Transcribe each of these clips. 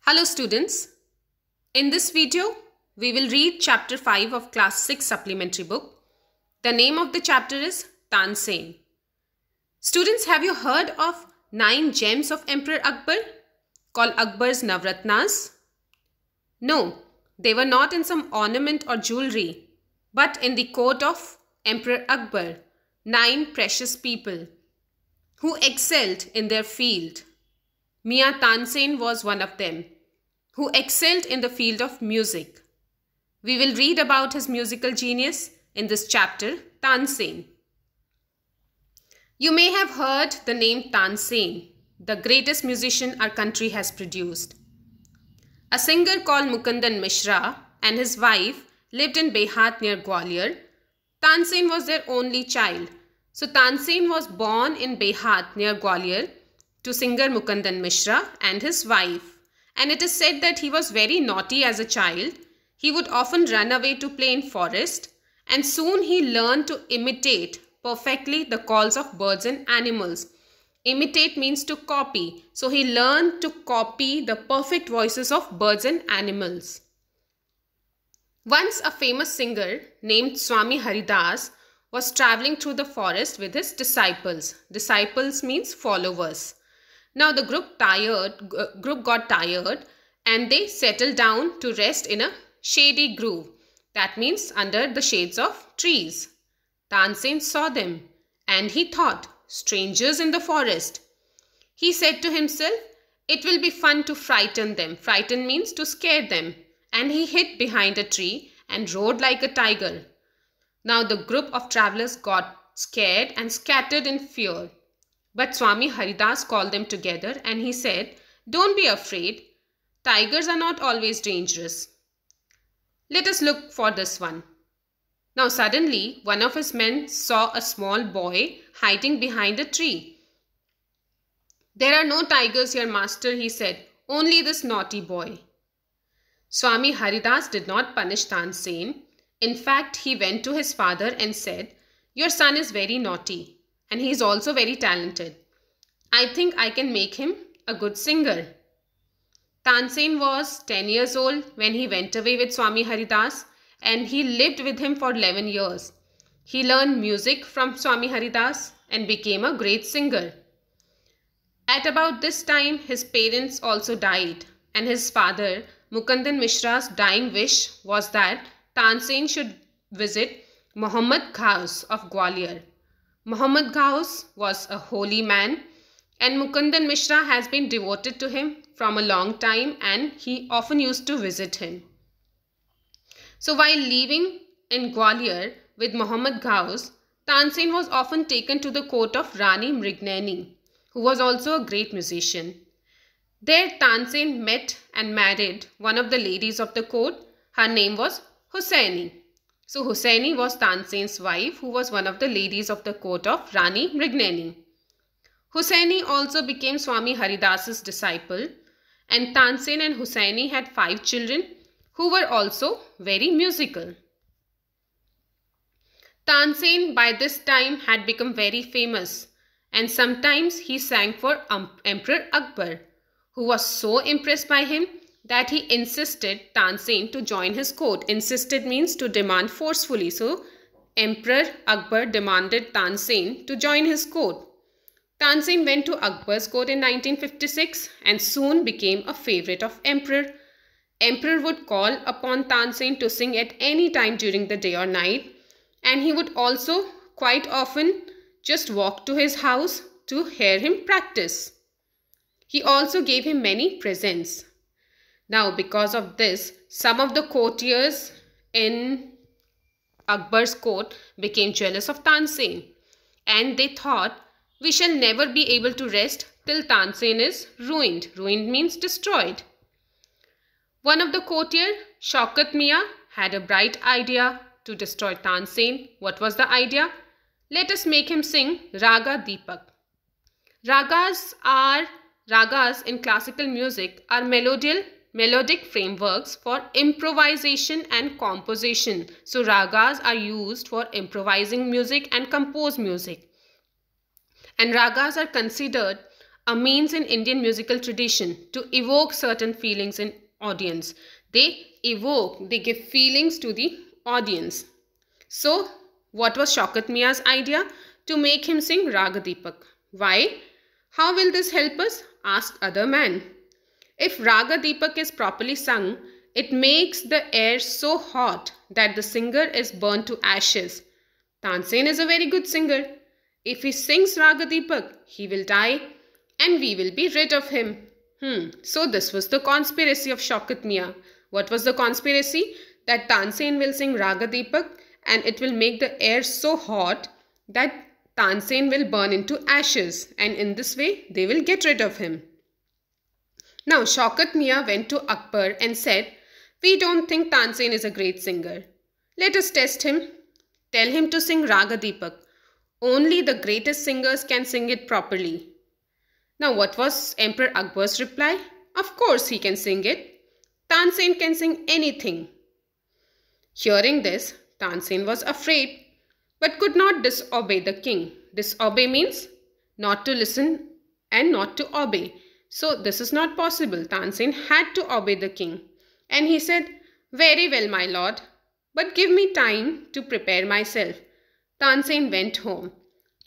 Hello students, in this video we will read chapter 5 of class 6 supplementary book. The name of the chapter is Tansen. Students, have you heard of 9 gems of Emperor Akbar called Akbar's Navratnas? No, they were not in some ornament or jewelry, but in the court of Emperor Akbar, 9 precious people who excelled in their field. Mia Tansen was one of them, who excelled in the field of music. We will read about his musical genius in this chapter, Tansen. You may have heard the name Tansen, the greatest musician our country has produced. A singer called Mukundan Mishra and his wife lived in Behat near Gwalior. Tansen was their only child. So Tansen was born in Behat near Gwalior to singer Mukundan Mishra and his wife. And it is said that he was very naughty as a child. He would often run away to play in forest, and soon he learned to imitate perfectly the calls of birds and animals. Imitate means to copy. So he learned to copy the perfect voices of birds and animals. Once a famous singer named Swami Haridas was traveling through the forest with his disciples. Disciples means followers. Now the group got tired and they settled down to rest in a shady grove. That means under the shades of trees. Tansen saw them and he thought, strangers in the forest. He said to himself, it will be fun to frighten them. Frighten means to scare them. And he hid behind a tree and roared like a tiger. Now the group of travelers got scared and scattered in fear. But Swami Haridas called them together and he said, don't be afraid. Tigers are not always dangerous. Let us look for this one. Now suddenly one of his men saw a small boy hiding behind a tree. There are no tigers here, master, he said. Only this naughty boy. Swami Haridas did not punish Tansen. In fact, he went to his father and said, your son is very naughty. And he is also very talented. I think I can make him a good singer. Tansen was 10 years old when he went away with Swami Haridas and he lived with him for 11 years. He learned music from Swami Haridas and became a great singer. At about this time, his parents also died and his father, Mukundan Mishra's dying wish was that Tansen should visit Muhammad Ghaus of Gwalior. Muhammad Ghaus was a holy man and Mukundan Mishra has been devoted to him from a long time and he often used to visit him. So while living in Gwalior with Muhammad Ghaus, Tansen was often taken to the court of Rani Mrignani, who was also a great musician. There Tansen met and married one of the ladies of the court. Her name was Hussaini. So Hussaini was Tansen's wife, who was one of the ladies of the court of Rani Mrignani. Hussaini also became Swami Haridas's disciple, and Tansen and Hussaini had 5 children who were also very musical. Tansen by this time had become very famous and sometimes he sang for Emperor Akbar, who was so impressed by him that he insisted Tansen to join his court. Insisted means to demand forcefully. So Emperor Akbar demanded Tansen to join his court. Tansen went to Akbar's court in 1956 and soon became a favorite of Emperor. Emperor would call upon Tansen to sing at any time during the day or night, and he would also quite often just walk to his house to hear him practice. He also gave him many presents. Now because of this, some of the courtiers in Akbar's court became jealous of Tansen and they thought, we shall never be able to rest till Tansen is ruined. Ruined means destroyed. One of the courtiers, Shaukat Mia, had a bright idea to destroy Tansen. What was the idea? Let us make him sing Raga Deepak. Ragas in classical music are melodic frameworks for improvisation and composition. So ragas are used for improvising music and compose music. And ragas are considered a means in Indian musical tradition to evoke certain feelings in audience. They give feelings to the audience. So, what was Shaukat Mia's idea? To make him sing Raga Deepak. Why? How will this help us? Asked other man. If Raga Deepak is properly sung, it makes the air so hot that the singer is burnt to ashes. Tansen is a very good singer. If he sings Raga Deepak, he will die and we will be rid of him. So this was the conspiracy of Shaukat Mia. What was the conspiracy? That Tansen will sing Raga Deepak and it will make the air so hot that Tansen will burn into ashes, and in this way they will get rid of him. Now Shaukat Mia went to Akbar and said, "We don't think Tansen is a great singer. Let us test him. Tell him to sing Raga Deepak. Only the greatest singers can sing it properly." Now what was Emperor Akbar's reply? Of course he can sing it. Tansen can sing anything. Hearing this, Tansen was afraid, but could not disobey the king. Disobey means not to listen and not to obey. So this is not possible. Tansen had to obey the king. And he said, "Very well, my lord, but give me time to prepare myself." Tansen went home.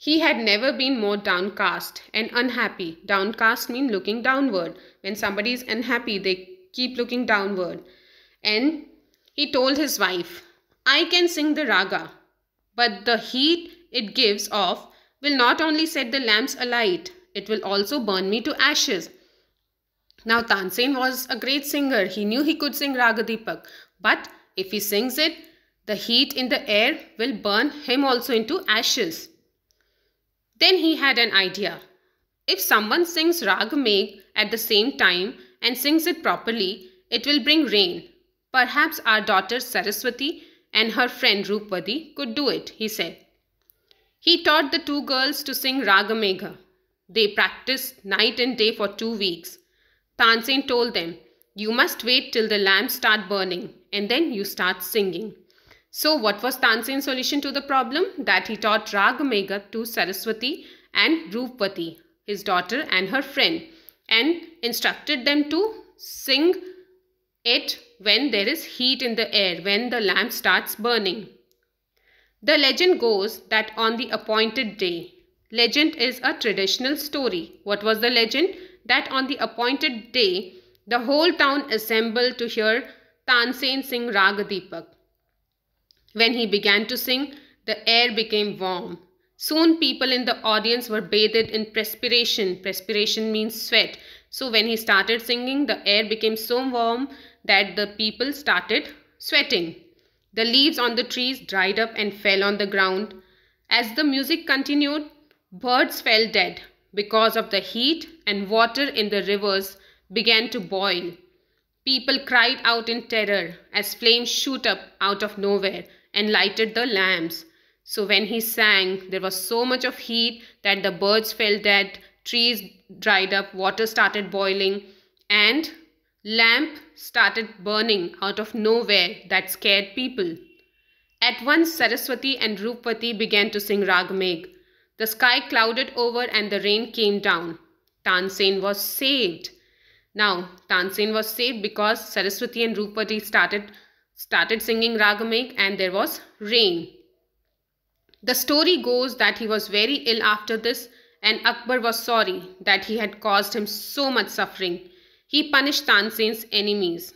He had never been more downcast and unhappy. Downcast means looking downward. When somebody is unhappy, they keep looking downward. And he told his wife, "I can sing the raga, but the heat it gives off will not only set the lamps alight, it will also burn me to ashes." Now Tansen was a great singer. He knew he could sing Raga Deepak. But if he sings it, the heat in the air will burn him also into ashes. Then he had an idea. If someone sings Rag Megh at the same time and sings it properly, it will bring rain. Perhaps our daughter Saraswati and her friend Roopwati could do it, he said. He taught the two girls to sing Raga Megha. They practiced night and day for 2 weeks. Tansen told them, "You must wait till the lamps start burning and then you start singing." So what was Tansen's solution to the problem? That he taught Raga Megha to Saraswati and Roopwati, his daughter and her friend, and instructed them to sing it when there is heat in the air, when the lamp starts burning. The legend goes that on the appointed day, legend is a traditional story. What was the legend? That on the appointed day, the whole town assembled to hear Tansen sing Raga Deepak. When he began to sing, the air became warm. Soon people in the audience were bathed in perspiration. Perspiration means sweat. So when he started singing, the air became so warm that the people started sweating. The leaves on the trees dried up and fell on the ground. As the music continued, birds fell dead because of the heat, and water in the rivers began to boil. People cried out in terror as flames shoot up out of nowhere and lighted the lamps. So when he sang, there was so much of heat that the birds fell dead, trees dried up, water started boiling, and lamp started burning out of nowhere. That scared people. At once Saraswati and Roopwati began to sing Rag Megh. The sky clouded over and the rain came down. Tansen was saved. Now Tansen was saved because Saraswati and Roopwati started singing Rag Megh and there was rain. The story goes that he was very ill after this, and Akbar was sorry that he had caused him so much suffering. He punished Tansen's enemies.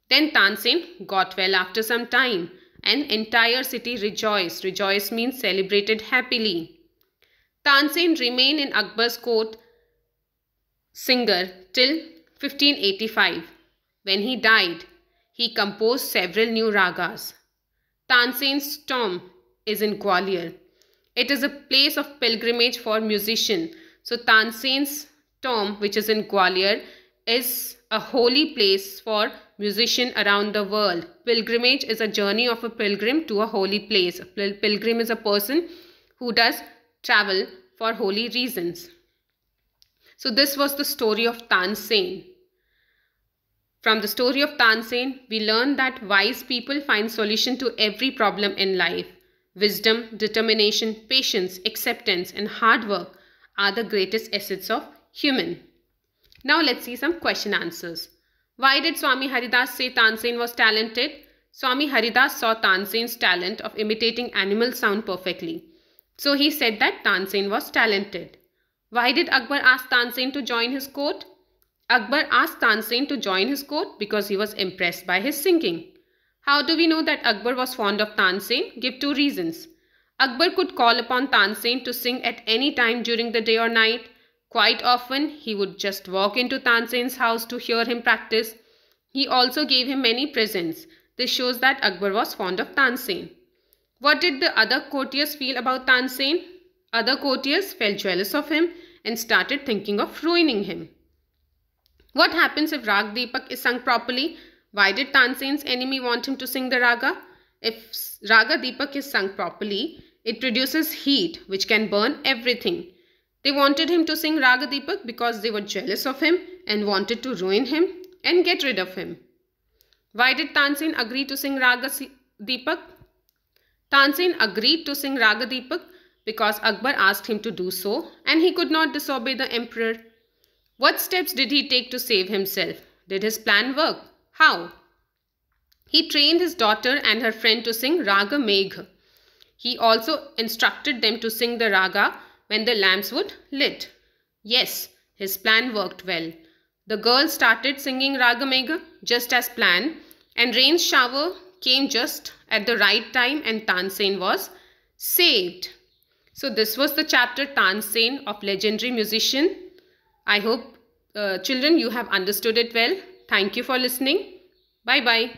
Then Tansen got well after some time, and entire city rejoiced. Rejoice means celebrated happily. Tansen remained in Akbar's court singer till 1585. When he died, he composed several new ragas. Tansen's tomb is in Gwalior. It is a place of pilgrimage for musicians. So Tansen's tomb, which is in Gwalior, is a holy place for musicians around the world. Pilgrimage is a journey of a pilgrim to a holy place. A pilgrim is a person who does travel for holy reasons. So this was the story of Tansen. From the story of Tansen, we learn that wise people find solution to every problem in life. Wisdom, determination, patience, acceptance, and hard work are the greatest assets of human. Now let's see some question answers. Why did Swami Haridas say Tansen was talented? Swami Haridas saw Tansen's talent of imitating animal sound perfectly. So he said that Tansen was talented. Why did Akbar ask Tansen to join his court? Akbar asked Tansen to join his court because he was impressed by his singing. How do we know that Akbar was fond of Tansen? Give 2 reasons. Akbar could call upon Tansen to sing at any time during the day or night. Quite often, he would just walk into Tansen's house to hear him practice. He also gave him many presents. This shows that Akbar was fond of Tansen. What did the other courtiers feel about Tansen? Other courtiers felt jealous of him and started thinking of ruining him. What happens if Rag Deepak is sung properly? Why did Tansen's enemy want him to sing the raga? If Raga Deepak is sung properly, it produces heat which can burn everything. They wanted him to sing Raga Deepak because they were jealous of him and wanted to ruin him and get rid of him. Why did Tansen agree to sing Raga Deepak? Tansen agreed to sing Raga Deepak because Akbar asked him to do so and he could not disobey the emperor. What steps did he take to save himself? Did his plan work? How? He trained his daughter and her friend to sing Raga Megh. He also instructed them to sing the raga when the lamps would lit. Yes, his plan worked well. The girls started singing Raga Megh just as planned, and rain shower came just at the right time and Tansen was saved. So this was the chapter Tansen of legendary musician. I hope children you have understood it well. Thank you for listening. Bye bye.